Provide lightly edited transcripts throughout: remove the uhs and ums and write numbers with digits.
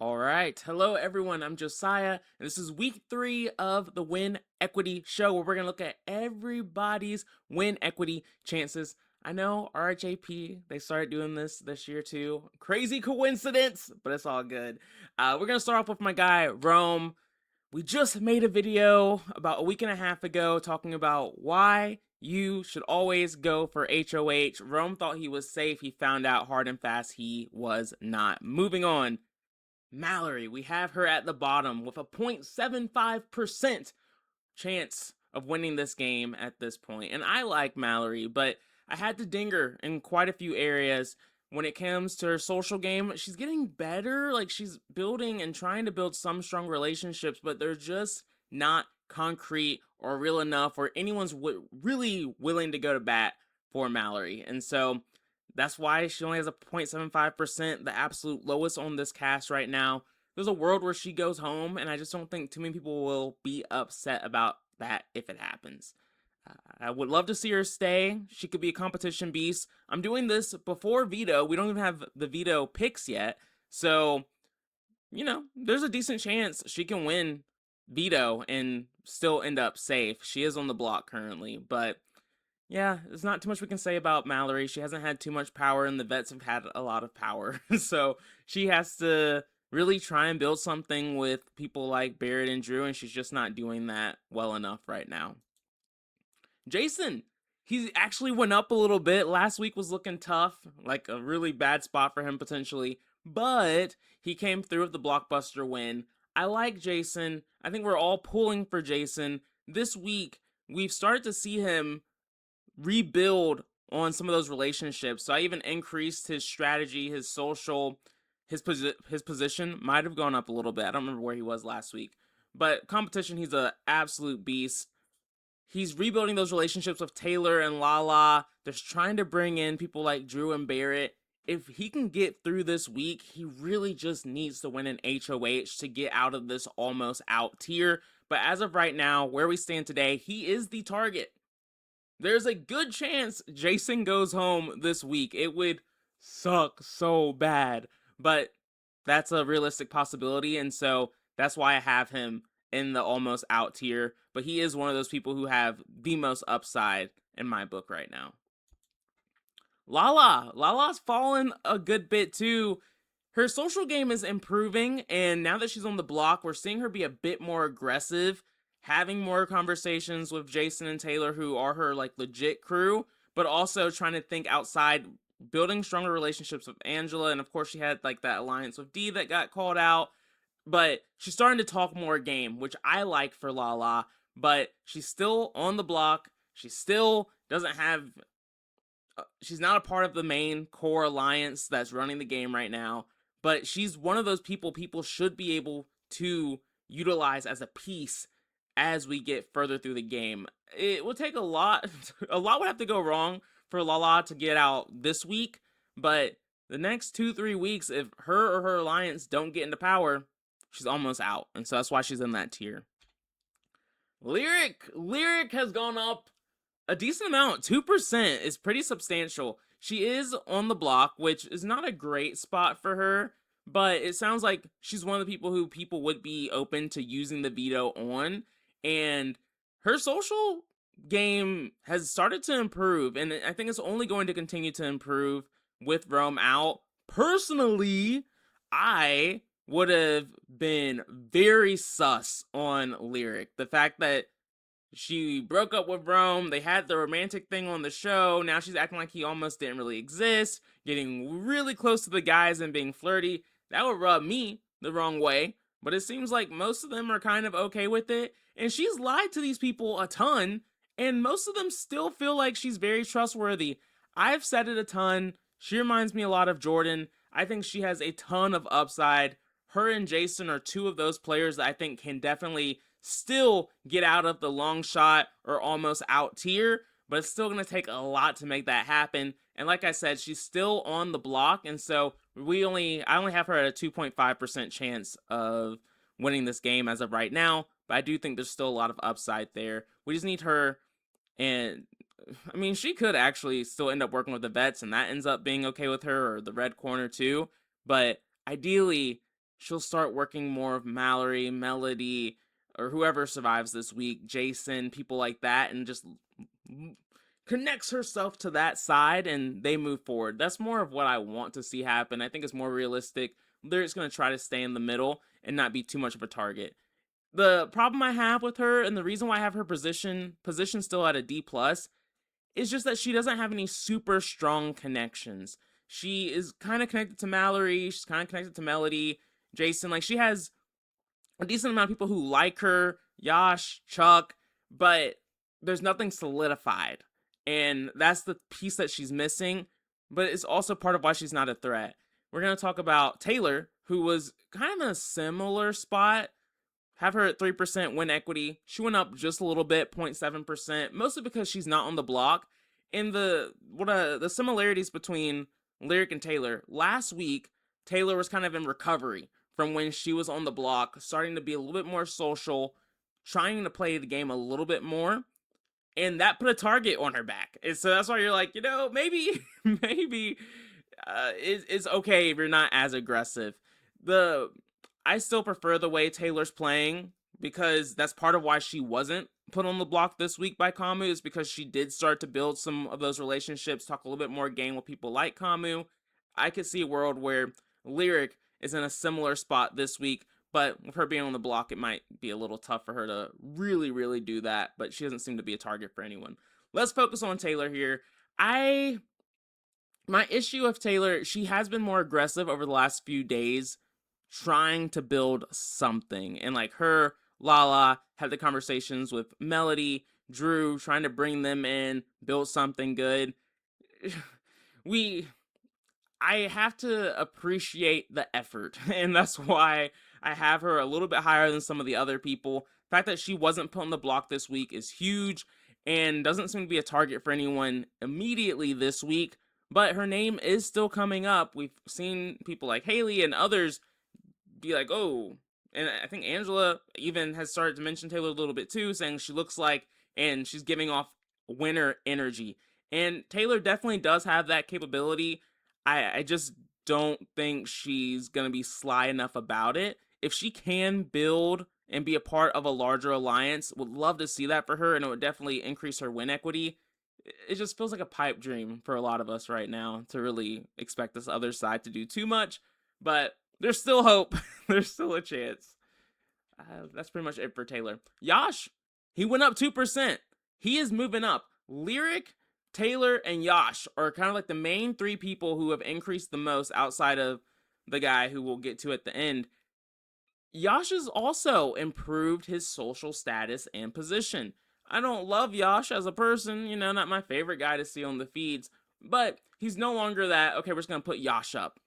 All right. Hello, everyone. I'm Josiah, and this is week 3 of the Win Equity Show, where we're going to look at everybody's win equity chances. I know RHAP, they started doing this year too. Crazy coincidence, but it's all good. We're going to start off with my guy, Rome. We just made a video about a week and a half ago talking about why you should always go for HOH. Rome thought he was safe. He found out hard and fast he was not. Moving on. Mallory, we have her at the bottom with a 0.75% chance of winning this game at this point. And I like Mallory, but I had to ding her in quite a few areas. When it comes to her social game, she's getting better. Like, she's building and trying to build some strong relationships, but they're just not concrete or real enough, or anyone's really willing to go to bat for Mallory. And so that's why she only has a 0.75%, the absolute lowest on this cast right now. There's a world where she goes home, and I just don't think too many people will be upset about that if it happens. I would love to see her stay. She could be a competition beast. I'm doing this before veto. We don't even have the veto picks yet. So, there's a decent chance she can win veto and still end up safe. She is on the block currently, but yeah, there's not too much we can say about Mallory. She hasn't had too much power, and the vets have had a lot of power. So she has to really try and build something with people like Barrett and Drew, and she's just not doing that well enough right now. Jason, he actually went up a little bit. Last week was looking tough, like a really bad spot for him potentially, but he came through with the blockbuster win. I like Jason. I think we're all pulling for Jason. This week, we've started to see him rebuild on some of those relationships. So I even increased his strategy, his social, his position might have gone up a little bit. I don't remember where he was last week. But competition, he's an absolute beast. He's rebuilding those relationships with Taylor and Lala. They're trying to bring in people like Drew and Barrett. If he can get through this week, he really just needs to win an HOH to get out of this almost out tier. But as of right now, where we stand today, he is the target. There's a good chance Jason goes home this week. It would suck so bad, but that's a realistic possibility, and so that's why I have him in the almost out tier. But he is one of those people who have the most upside in my book right now. Lala's fallen a good bit too. Her social game is improving, and now that she's on the block, we're seeing her be a bit more aggressive, having more conversations with Jason and Taylor, who are her like legit crew, but also trying to think outside, building stronger relationships with Angela, and of course she had like that alliance with Dee that got called out. But she's starting to talk more game, which I like for Lala, but she's still on the block. She still doesn't have she's not a part of the main core alliance that's running the game right now, but she's one of those people should be able to utilize as a piece as we get further through the game. It will take a lot a lot would have to go wrong for Lala to get out this week, but the next 2-3 weeks, if her or her alliance don't get into power, she's almost out, and so that's why she's in that tier. Lyric has gone up a decent amount. 2% is pretty substantial. She is on the block, which is not a great spot for her, but it sounds like she's one of the people who people would be open to using the veto on. And her social game has started to improve, and I think it's only going to continue to improve with Rome out. Personally, I would have been very sus on Lyric. The fact that she broke up with Rome. They had the romantic thing on the show. Now she's acting like he almost didn't really exist, getting really close to the guys and being flirty. That would rub me the wrong way. But it seems like most of them are kind of okay with it. And she's lied to these people a ton, and most of them still feel like she's very trustworthy. I've said it a ton. She reminds me a lot of Jordan. I think she has a ton of upside. Her and Jason are two of those players that I think can definitely still get out of the long shot or almost out tier, but it's still going to take a lot to make that happen. And like I said, she's still on the block, and so I only have her at a 2.5% chance of winning this game as of right now, but I do think there's still a lot of upside there. We just need her, and I mean, she could actually still end up working with the vets, and that ends up being okay with her, or the red corner too, but ideally she'll start working more of Mallory, Melody, or whoever survives this week, Jason, people like that, and just connects herself to that side and they move forward. That's more of what I want to see happen. I think it's more realistic. Lyric's going to try to stay in the middle and not be too much of a target. The problem I have with her, and the reason why I have her position still at a D plus, is just that she doesn't have any super strong connections. She is kind of connected to Mallory. She's kind of connected to Melody, Jason. Like, she has a decent amount of people who like her, Yash, Chuck, but there's nothing solidified. And that's the piece that she's missing, but it's also part of why she's not a threat. We're going to talk about Taylor, who was kind of in a similar spot. Have her at 3% win equity. She went up just a little bit, 0.7%, mostly because she's not on the block. And the similarities between Lyric and Taylor. Last week, Taylor was kind of in recovery from when she was on the block, starting to be a little bit more social, trying to play the game a little bit more, and that put a target on her back. And so that's why you're like, maybe maybe it's okay if you're not as aggressive. The I still prefer the way Taylor's playing because that's part of why she wasn't put on the block this week by Kamu, is because she did start to build some of those relationships, talk a little bit more game with people like Kamu. I could see a world where Lyric is in a similar spot this week, but with her being on the block, it might be a little tough for her to really, really do that, but she doesn't seem to be a target for anyone. Let's focus on Taylor here. My issue with Taylor, she has been more aggressive over the last few days, trying to build something. And like her, Lala had the conversations with Melody, Drew, trying to bring them in, build something good. we I have to appreciate the effort, and that's why I have her a little bit higher than some of the other people. The fact that she wasn't put on the block this week is huge and doesn't seem to be a target for anyone immediately this week, but her name is still coming up. We've seen people like Haley and others be like, oh, and I think Angela even has started to mention Taylor a little bit too, saying she looks like and she's giving off winner energy. And Taylor definitely does have that capability. I just don't think she's going to be sly enough about it. If she can build and be a part of a larger alliance, would love to see that for her, and it would definitely increase her win equity. It just feels like a pipe dream for a lot of us right now to really expect this other side to do too much. But there's still hope. There's still a chance. That's pretty much it for Taylor. Yash, he went up 2%. He is moving up. Lyric, Taylor, and Yash are kind of like the main three people who have increased the most outside of the guy who we'll get to at the end. Yash has also improved his social status and position. I don't love Yash as a person, not my favorite guy to see on the feeds, but he's no longer that, okay, we're just going to put Yash up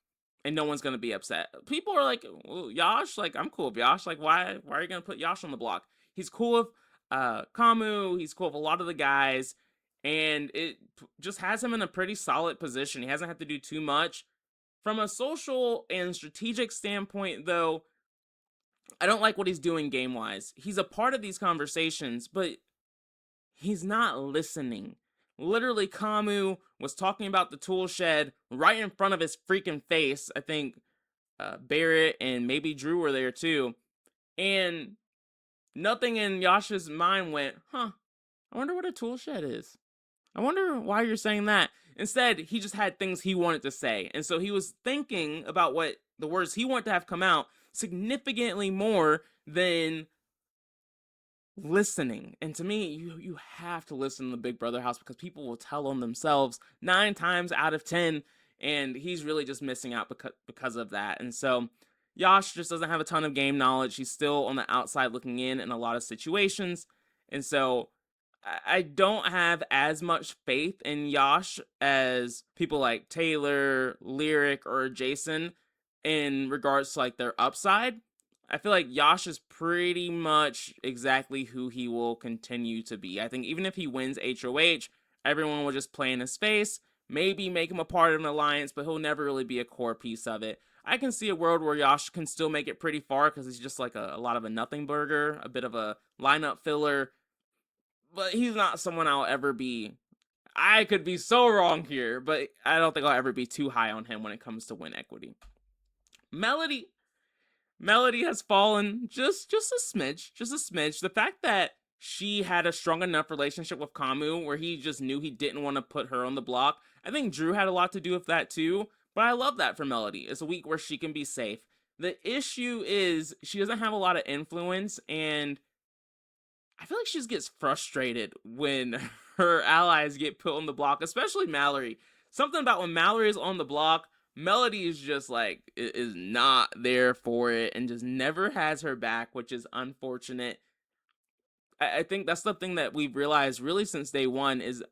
and no one's going to be upset. People are like, well, Yash, like, I'm cool with Yash. Like, why are you going to put Yash on the block? He's cool with Kamu. He's cool with a lot of the guys, and it just has him in a pretty solid position. He hasn't had to do too much. From a social and strategic standpoint, though, I don't like what he's doing game-wise. He's a part of these conversations, but he's not listening. Literally, Kamu was talking about the tool shed right in front of his freaking face. I think Barrett and maybe Drew were there too. And nothing in Yasha's mind went, I wonder what a tool shed is. I wonder why you're saying that. Instead, he just had things he wanted to say. And so he was thinking about what the words he wanted to have come out significantly more than listening. And to me, you have to listen to the Big Brother house because people will tell on themselves 9 times out of 10, and he's really just missing out because of that. And so Yash just doesn't have a ton of game knowledge. He's still on the outside looking in a lot of situations. And so I don't have as much faith in Yash as people like Taylor, Lyric, or Jason in regards to like their upside. I feel like Yash is pretty much exactly who he will continue to be. I think even if he wins HOH, everyone will just play in his face, maybe make him a part of an alliance, but he'll never really be a core piece of it. I can see a world where Yash can still make it pretty far because he's just like a lot of a nothing burger, a bit of a lineup filler, but he's not someone I'll ever be. I could be so wrong here, but I don't think I'll ever be too high on him when it comes to win equity. Melody, Melody has fallen just a smidge, just a smidge. The fact that she had a strong enough relationship with Kamu where he just knew he didn't want to put her on the block. I think Drew had a lot to do with that too, but I love that for Melody. It's a week where she can be safe. The issue is she doesn't have a lot of influence, and I feel like she just gets frustrated when her allies get put on the block, especially Mallory. Something about when Mallory is on the block, Melody is just like is not there for it and just never has her back, which is unfortunate. I think that's the thing that we've realized really since day one is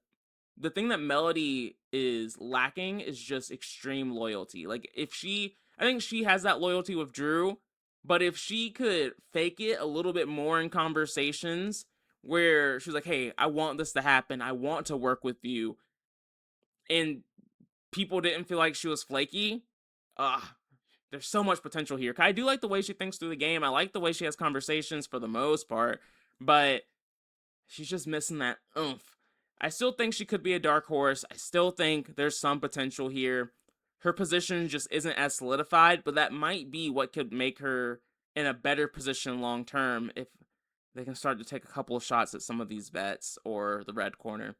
the thing that Melody is lacking is just extreme loyalty. Like if she I think she has that loyalty with Drew, but if she could fake it a little bit more in conversations where she's like, "Hey, I want this to happen. I want to work with you." And people didn't feel like she was flaky. There's so much potential here. I do like the way she thinks through the game. I like the way she has conversations for the most part, but she's just missing that oomph. I still think she could be a dark horse. I still think there's some potential here. Her position just isn't as solidified, but that might be what could make her in a better position long term if they can start to take a couple of shots at some of these vets or the red corner.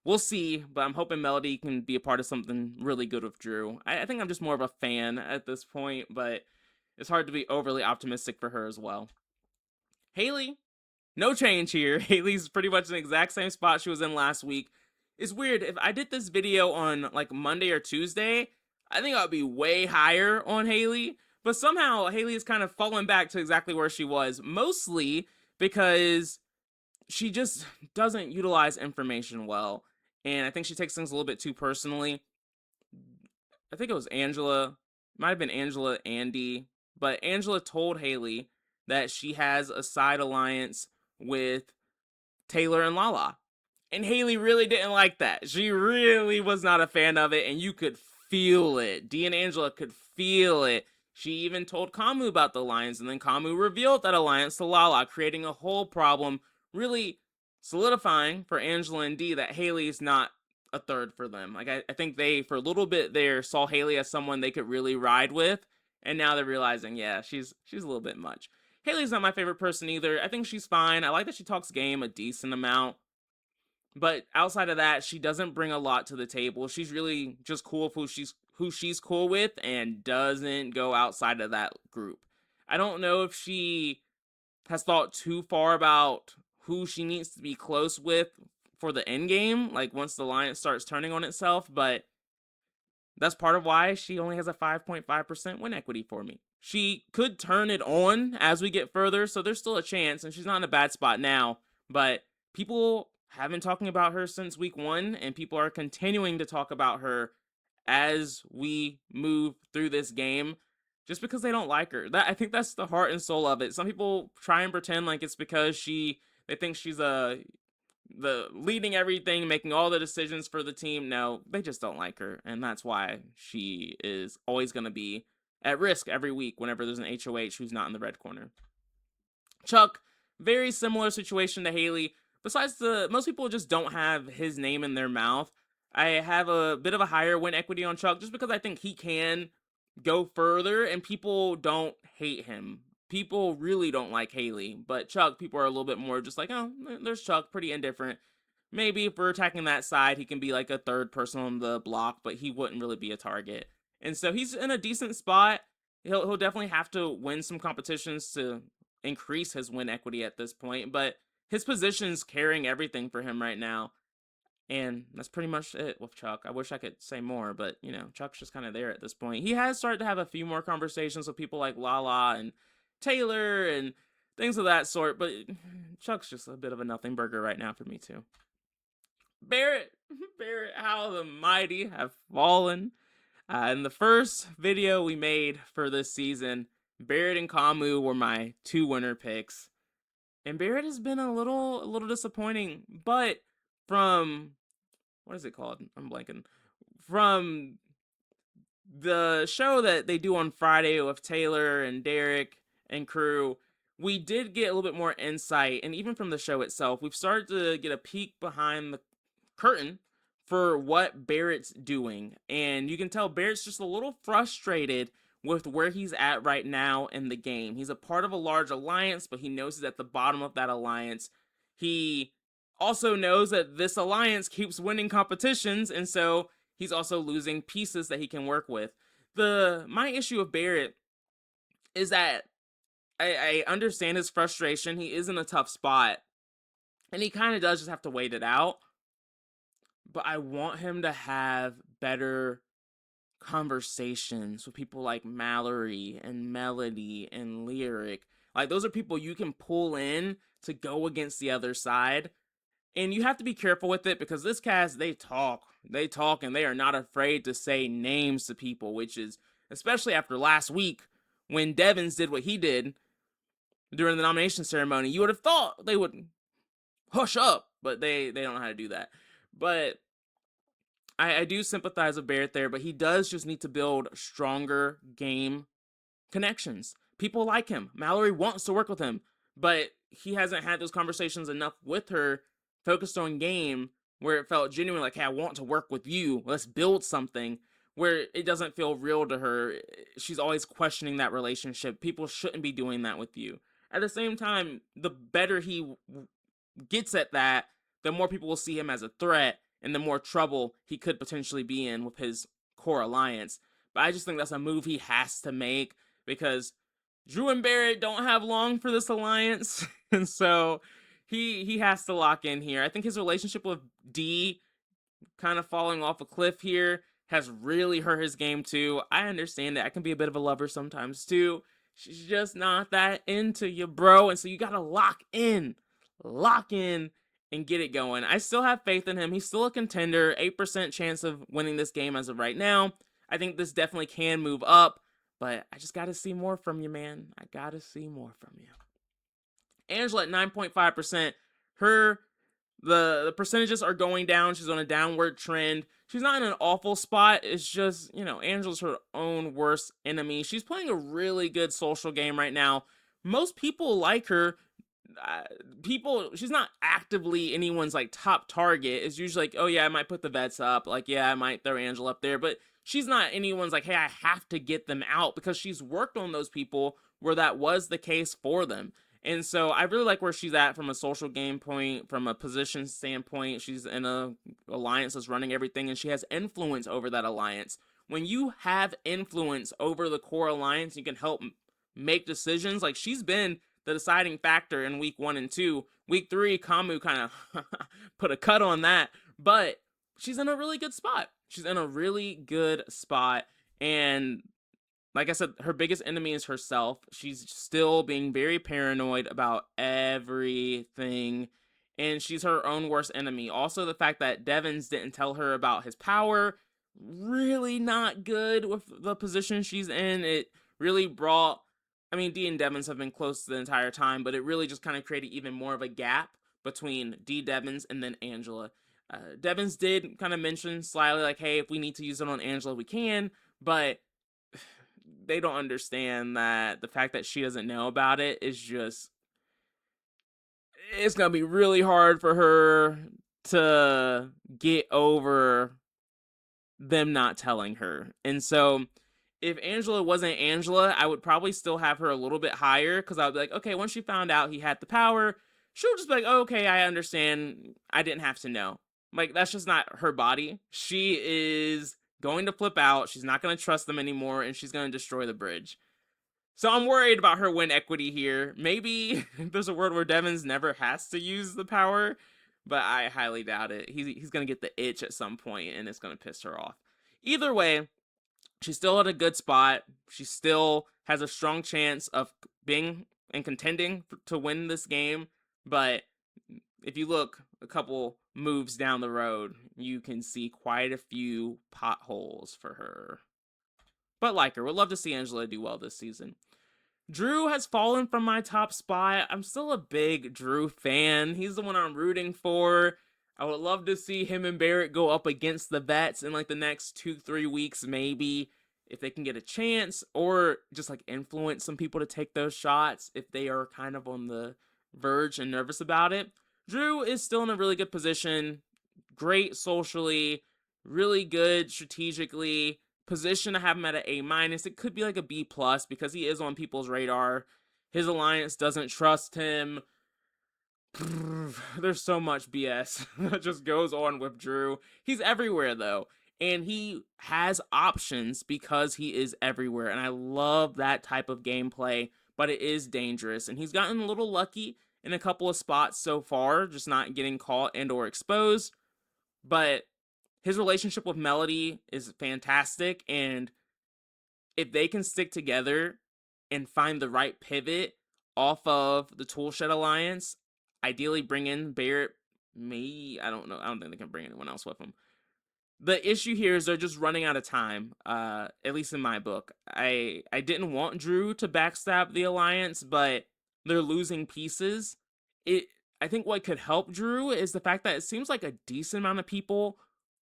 We'll see, but I'm hoping Melody can be a part of something really good with Drew. I think I'm just more of a fan at this point, but it's hard to be overly optimistic for her as well. Haley, no change here. Haley's pretty much in the exact same spot she was in last week. It's weird. If I did this video on like Monday or Tuesday, I think I'd be way higher on Haley. But somehow Haley is kind of falling back to exactly where she was, mostly because she just doesn't utilize information well. And I think she takes things a little bit too personally. I think it was Angela, might have been Angela Andy, but Angela told Haley that she has a side alliance with Taylor and Lala. And Haley really didn't like that. She really was not a fan of it, and you could feel it. Dee and Angela could feel it. She even told Kamu about the alliance, and then Kamu revealed that alliance to Lala, creating a whole problem, really solidifying for Angela and Dee that Haley's not a third for them. Like I think they, for a little bit there, saw Haley as someone they could really ride with, and now they're realizing, yeah, she's a little bit much. Haley's not my favorite person either. I think she's fine. I like that she talks game a decent amount. But outside of that, she doesn't bring a lot to the table. She's really just cool with who she's cool with and doesn't go outside of that group. I don't know if she has thought too far about who she needs to be close with for the end game, like once the alliance starts turning on itself, but that's part of why she only has a 5.5% win equity for me. She could turn it on as we get further, so there's still a chance, and she's not in a bad spot now, but people have been talking about her since week one, and people are continuing to talk about her as we move through this game just because they don't like her. I think that's the heart and soul of it. Some people try and pretend like it's because they think she's the leading everything, making all the decisions for the team. No, they just don't like her, and that's why she is always going to be at risk every week whenever there's an HOH who's not in the red corner. Chuck, very similar situation to Haley. Besides most people just don't have his name in their mouth. I have a bit of a higher win equity on Chuck just because I think he can go further, and people don't hate him. People really don't like Haley, but Chuck, people are a little bit more just like, oh, there's Chuck, pretty indifferent. Maybe if we're attacking that side, he can be like a third person on the block, but he wouldn't really be a target. And so he's in a decent spot. He'll definitely have to win some competitions to increase his win equity at this point, but his position's carrying everything for him right now. And that's pretty much it with Chuck. I wish I could say more, but Chuck's just kind of there at this point. He has started to have a few more conversations with people like Lala and Taylor and things of that sort, but Chuck's just a bit of a nothing burger right now for me too. Barrett, Barrett, how the mighty have fallen. In the first video we made for this season, Barrett and Kamu were my two winner picks. And Barrett has been a little disappointing, but from what is it called? I'm blanking. From the show that they do on Friday with Taylor and Derek and crew, we did get a little bit more insight, and even from the show itself, we've started to get a peek behind the curtain for what Barrett's doing. And you can tell Barrett's just a little frustrated with where he's at right now in the game. He's a part of a large alliance, but he knows he's at the bottom of that alliance. He also knows that this alliance keeps winning competitions, and so he's also losing pieces that he can work with. My issue with Barrett is that I understand his frustration. He is in a tough spot, and he kind of does just have to wait it out. But I want him to have better conversations with people like Mallory and Melody and Lyric. Like, those are people you can pull in to go against the other side. And you have to be careful with it because this cast, they talk. They talk and they are not afraid to say names to people, which is, especially after last week when Devens did what he did during the nomination ceremony, you would have thought they would hush up, but they don't know how to do that. But I do sympathize with Barrett there, but he does just need to build stronger game connections. People like him. Mallory wants to work with him, but he hasn't had those conversations enough with her focused on game where it felt genuine, like, hey, I want to work with you. Let's build something, where it doesn't feel real to her. She's always questioning that relationship. People shouldn't be doing that with you. At the same time, the better he gets at that, the more people will see him as a threat and the more trouble he could potentially be in with his core alliance. But I just think that's a move he has to make because Drew and Barrett don't have long for this alliance. And so he has to lock in here. I think his relationship with D kind of falling off a cliff here has really hurt his game too. I understand that. I can be a bit of a lover sometimes too. She's just not that into you, bro. And so you gotta lock in, and get it going. I still have faith in him. He's still a contender. 8% chance of winning this game as of right now. I think this definitely can move up, but I just gotta see more from you, man. I gotta see more from you. Angela at 9.5%. The percentages are going down. She's on a downward trend. She's not in an awful spot. It's just, Angela's her own worst enemy. She's playing a really good social game right now. Most people like her. She's not actively anyone's like top target. It's usually like, oh yeah, I might put the vets up. Like, yeah, I might throw Angela up there. But she's not anyone's like, hey, I have to get them out, because she's worked on those people where that was the case for them. And so I really like where she's at from a social game point, from a position standpoint. She's in a alliance that's running everything, and she has influence over that alliance. When you have influence over the core alliance, you can help make decisions. Like, she's been the deciding factor in week 1 and 2. Week 3, Kamu kind of put a cut on that, but she's in a really good spot. And like I said, her biggest enemy is herself. She's still being very paranoid about everything, and she's her own worst enemy. Also, the fact that Devens didn't tell her about his power, really not good with the position she's in. It really brought, D and Devens have been close the entire time, but it really just kind of created even more of a gap between D, Devens, and then Angela. Devens did kind of mention slyly, like, hey, if we need to use it on Angela, we can, but they don't understand that the fact that she doesn't know about it is just, it's gonna be really hard for her to get over them not telling her. And so if Angela wasn't Angela, I would probably still have her a little bit higher, because I would be like, okay, once she found out he had the power, she'll just be like, oh, okay, I understand, I didn't have to know. Like, that's just not her body. She is going to flip out, she's not going to trust them anymore, and she's going to destroy the bridge. So I'm worried about her win equity here. Maybe there's a world where Devens never has to use the power, but I highly doubt it. He's going to get the itch at some point, and it's going to piss her off. Either way, she's still at a good spot. She still has a strong chance of being and contending to win this game. But if you look a couple moves down the road, you can see quite a few potholes for her. But like her, would love to see Angela do well this season. Drew has fallen from my top spot. I'm still a big Drew fan. He's the one I'm rooting for. I would love to see him and Barrett go up against the vets in like the next 2-3 weeks, maybe, if they can get a chance, or just like influence some people to take those shots if they are kind of on the verge and nervous about it. Drew is still in a really good position, great socially, really good strategically, position to have him at an A minus. It could be like a B plus because he is on people's radar. His alliance doesn't trust him. There's so much BS that just goes on with Drew. He's everywhere though, and he has options because he is everywhere, and I love that type of gameplay, but it is dangerous, and he's gotten a little lucky in a couple of spots so far, just not getting caught and or exposed, but his relationship with Melody is fantastic, and if they can stick together and find the right pivot off of the Toolshed Alliance, ideally bring in Barrett. Me, I don't know. I don't think they can bring anyone else with them. The issue here is they're just running out of time. At least in my book, I didn't want Drew to backstab the Alliance, but they're losing pieces. It I think what could help Drew is the fact that it seems like a decent amount of people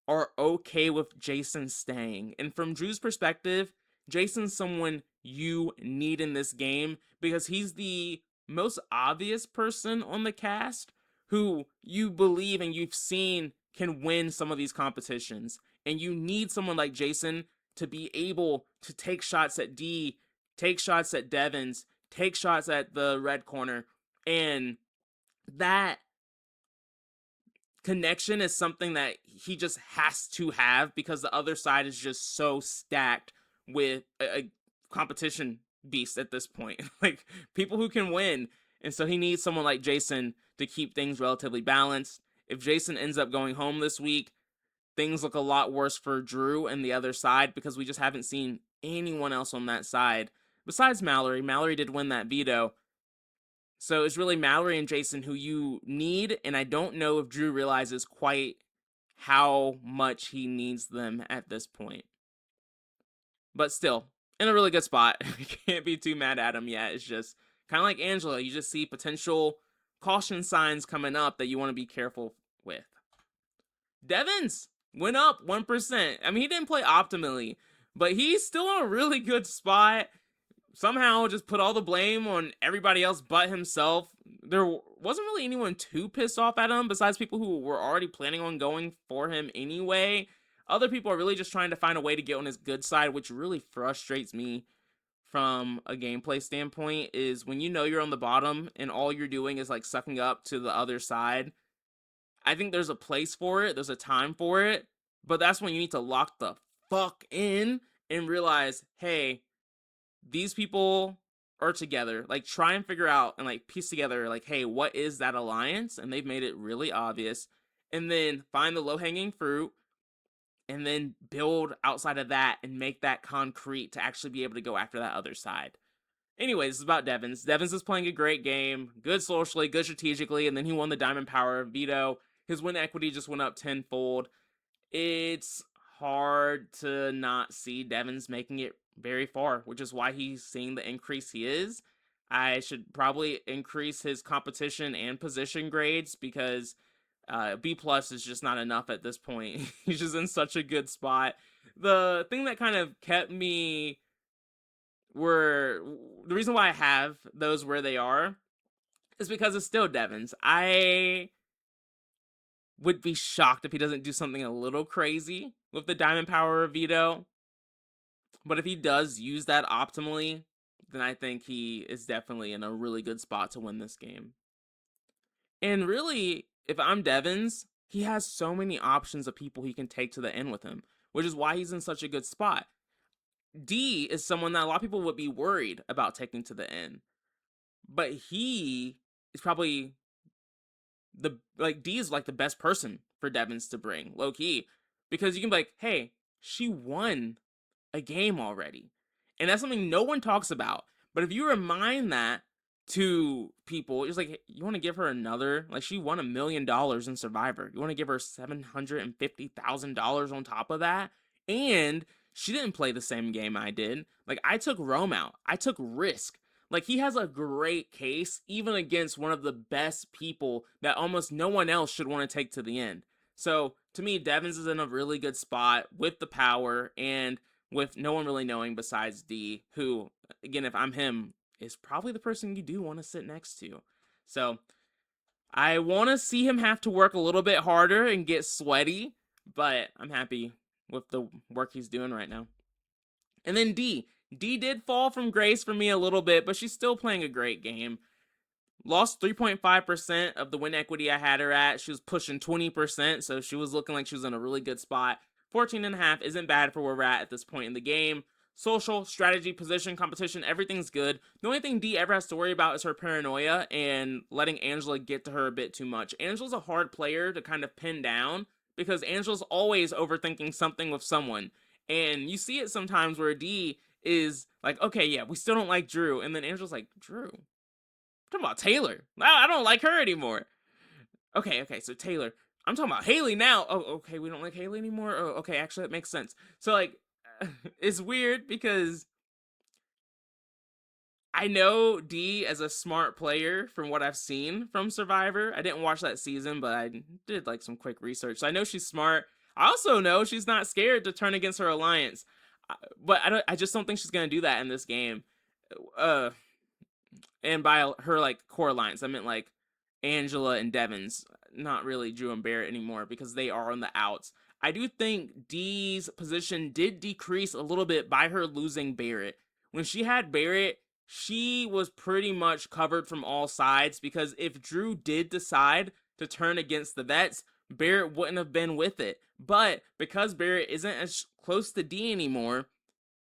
are okay with Jason staying. And from Drew's perspective, Jason's someone you need in this game because he's the most obvious person on the cast who you believe and you've seen can win some of these competitions. And you need someone like Jason to be able to take shots at D, take shots at Devens, take shots at the red corner. And that connection is something that he just has to have because the other side is just so stacked with a competition beast at this point. Like people who can win. And so he needs someone like Jason to keep things relatively balanced. If Jason ends up going home this week, things look a lot worse for Drew and the other side because we just haven't seen anyone else on that side besides Mallory. Mallory did win that veto. So it's really Mallory and Jason who you need, and I don't know if Drew realizes quite how much he needs them at this point. But still, in a really good spot. You can't be too mad at him yet. It's just kind of like Angela. You just see potential caution signs coming up that you want to be careful with. Devens went up 1%. I mean, he didn't play optimally, but he's still in a really good spot. Somehow just put all the blame on everybody else but himself. There wasn't really anyone too pissed off at him besides people who were already planning on going for him anyway. Other people are really just trying to find a way to get on his good side, which really frustrates me from a gameplay standpoint, is when you know you're on the bottom and all you're doing is like sucking up to the other side. I think there's a place for it, there's a time for it, but that's when you need to lock the fuck in and realize, hey, these people are together. Like, try and figure out and like piece together, like, hey, what is that alliance? And they've made it really obvious. And then find the low hanging fruit and then build outside of that and make that concrete to actually be able to go after that other side. Anyway, this is about Devens. Devens is playing a great game, good socially, good strategically, and then he won the Diamond Power veto. His win equity just went up tenfold. It's hard to not see Devens making it very far, which is why he's seeing the increase he is. I should probably increase his competition and position grades because B plus is just not enough at this point. He's just in such a good spot. The thing that kind of kept me were the reason why I have those where they are is because it's still Devens. I would be shocked if he doesn't do something a little crazy with the Diamond Power veto. But if he does use that optimally, then I think he is definitely in a really good spot to win this game. And really, if I'm Devens, he has so many options of people he can take to the end with him, which is why he's in such a good spot. D is someone that a lot of people would be worried about taking to the end. But he is probably D is like the best person for Devens to bring, low key. Because you can be like, hey, she won a game already. And that's something no one talks about. But if you remind that to people, it's like, you want to give her another, like, she won $1 million in Survivor. You want to give her $750,000 on top of that? And she didn't play the same game I did. Like, I took Rome out. I took risk. Like, he has a great case, even against one of the best people that almost no one else should want to take to the end. So, to me, Devens is in a really good spot with the power and with no one really knowing besides D, who, again, if I'm him, is probably the person you do want to sit next to. So, I want to see him have to work a little bit harder and get sweaty, but I'm happy with the work he's doing right now. And then D. D did fall from grace for me a little bit, but she's still playing a great game. Lost 3.5% of the win equity I had her at. She was pushing 20%, so she was looking like she was in a really good spot. 14.5 isn't bad for where we're at this point in the game. Social, strategy, position, competition, everything's good. The only thing D ever has to worry about is her paranoia and letting Angela get to her a bit too much. Angela's a hard player to kind of pin down because Angela's always overthinking something with someone. And you see it sometimes where D is like, okay, yeah, we still don't like Drew. And then Angela's like, Drew, talking about Taylor. I don't like her anymore. Okay, so Taylor. I'm talking about Haley now. Oh, okay, we don't like Haley anymore. Oh, okay, actually that makes sense. So like, it's weird because I know D as a smart player from what I've seen from Survivor. I didn't watch that season, but I did like some quick research. So I know she's smart. I also know she's not scared to turn against her alliance. But I just don't think she's gonna do that in this game. Uh, and by her like core lines, I meant like Angela and Devens, not really Drew and Barrett anymore because they are on the outs. I do think Dee's position did decrease a little bit by her losing Barrett. When she had Barrett, she was pretty much covered from all sides because if Drew did decide to turn against the vets, Barrett wouldn't have been with it. But because Barrett isn't as close to D anymore,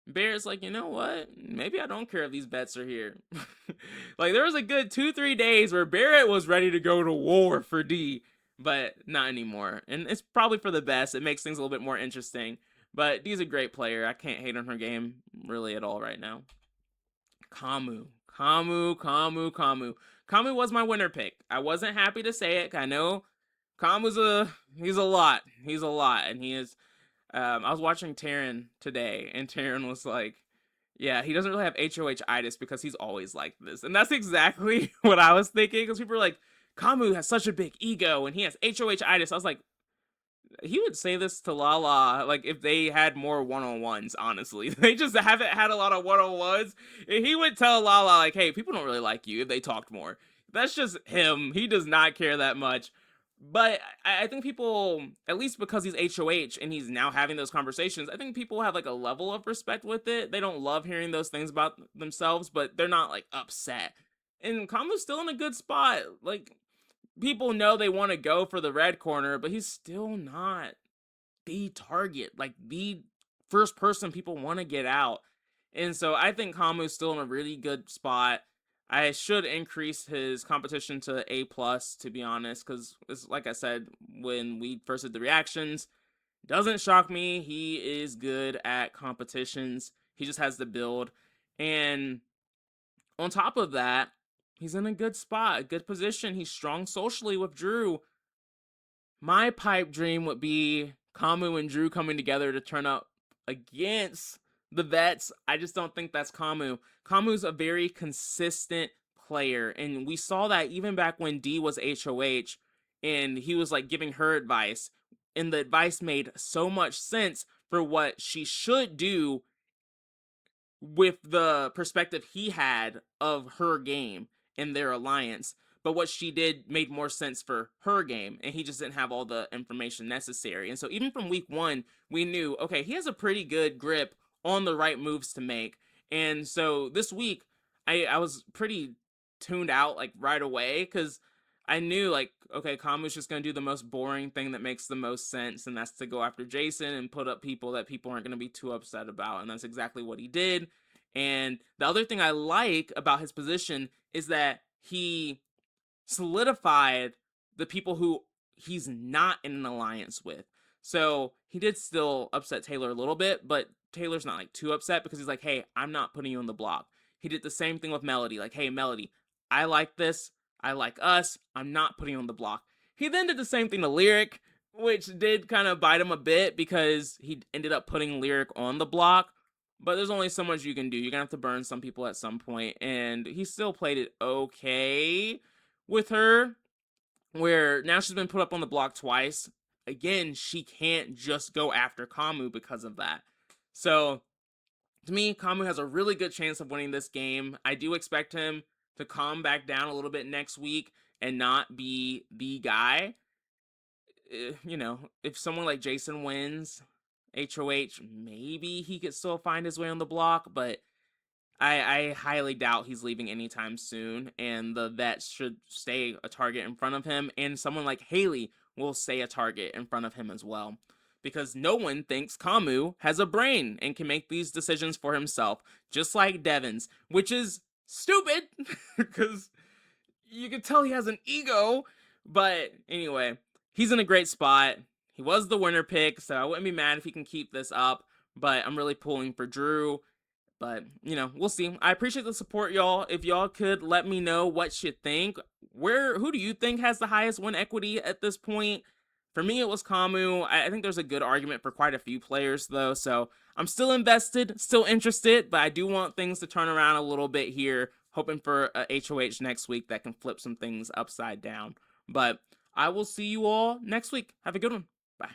Barrett's like, you know what? Maybe I don't care if these bets are here. Like, there was a good 2-3 days where Barrett was ready to go to war for D, but not anymore. And it's probably for the best. It makes things a little bit more interesting. But D's a great player. I can't hate on her game really at all right now. Kamu. Kamu was my winner pick. I wasn't happy to say it. I know he's a lot. He's a lot. And he is I was watching Taryn today, and Taryn was like, yeah, he doesn't really have HOH-itis because he's always like this. And that's exactly what I was thinking, because people were like, Kamu has such a big ego, and he has HOH-itis. I was like, he would say this to Lala, like, if they had more one-on-ones, honestly. They just haven't had a lot of one-on-ones. And he would tell Lala, like, hey, people don't really like you if they talked more. That's just him. He does not care that much. But I think people, at least because he's HOH and he's now having those conversations, I think people have like a level of respect with it. They don't love hearing those things about themselves, but they're not like upset. And Kamu's still in a good spot. Like, people know they want to go for the red corner, but he's still not the target, like the first person people want to get out. And so I think Kamu's still in a really good spot. I should increase his competition to A plus, to be honest, because like I said when we first did the reactions, doesn't shock me. He is good at competitions. He just has the build, and on top of that, he's in a good spot, a good position. He's strong socially with Drew. My pipe dream would be Kamu and Drew coming together to turn up against the vets. I just don't think that's Kamu. Kamu's a very consistent player, and we saw that even back when D was HOH and he was like giving her advice, and the advice made so much sense for what she should do with the perspective he had of her game and their alliance. But what she did made more sense for her game, and he just didn't have all the information necessary. And so, even from week one, we knew, okay, he has a pretty good grip on the right moves to make. And so, this week, I was pretty tuned out like right away because I knew, like, okay, Kamu's just going to do the most boring thing that makes the most sense, and that's to go after Jason and put up people that people aren't going to be too upset about. And that's exactly what he did. And the other thing I like about his position is that he solidified the people who he's not in an alliance with. So he did still upset Taylor a little bit, but Taylor's not like too upset because he's like, hey, I'm not putting you on the block. He did the same thing with Melody, like, hey, Melody, I like this. I like us. I'm not putting you on the block. He then did the same thing to Lyric, which did kind of bite him a bit because he ended up putting Lyric on the block. But there's only so much you can do. You're going to have to burn some people at some point, and he still played it okay with her, where now she's been put up on the block twice. Again, she can't just go after Kamu because of that. So, to me, Kamu has a really good chance of winning this game. I do expect him to calm back down a little bit next week and not be the guy. You know, if someone like Jason wins, HOH, maybe he could still find his way on the block, but I highly doubt he's leaving anytime soon, and the vet should stay a target in front of him, and someone like Haley will stay a target in front of him as well. Because no one thinks Kamu has a brain and can make these decisions for himself, just like Devens, which is stupid, because you can tell he has an ego. But anyway, he's in a great spot. He was the winner pick, so I wouldn't be mad if he can keep this up, but I'm really pulling for Drew. But, we'll see. I appreciate the support, y'all. If y'all could let me know what you think. Who do you think has the highest win equity at this point? For me, it was Kamu. I think there's a good argument for quite a few players, though. So I'm still invested, still interested, but I do want things to turn around a little bit here. Hoping for a HOH next week that can flip some things upside down. But I will see you all next week. Have a good one. Bye.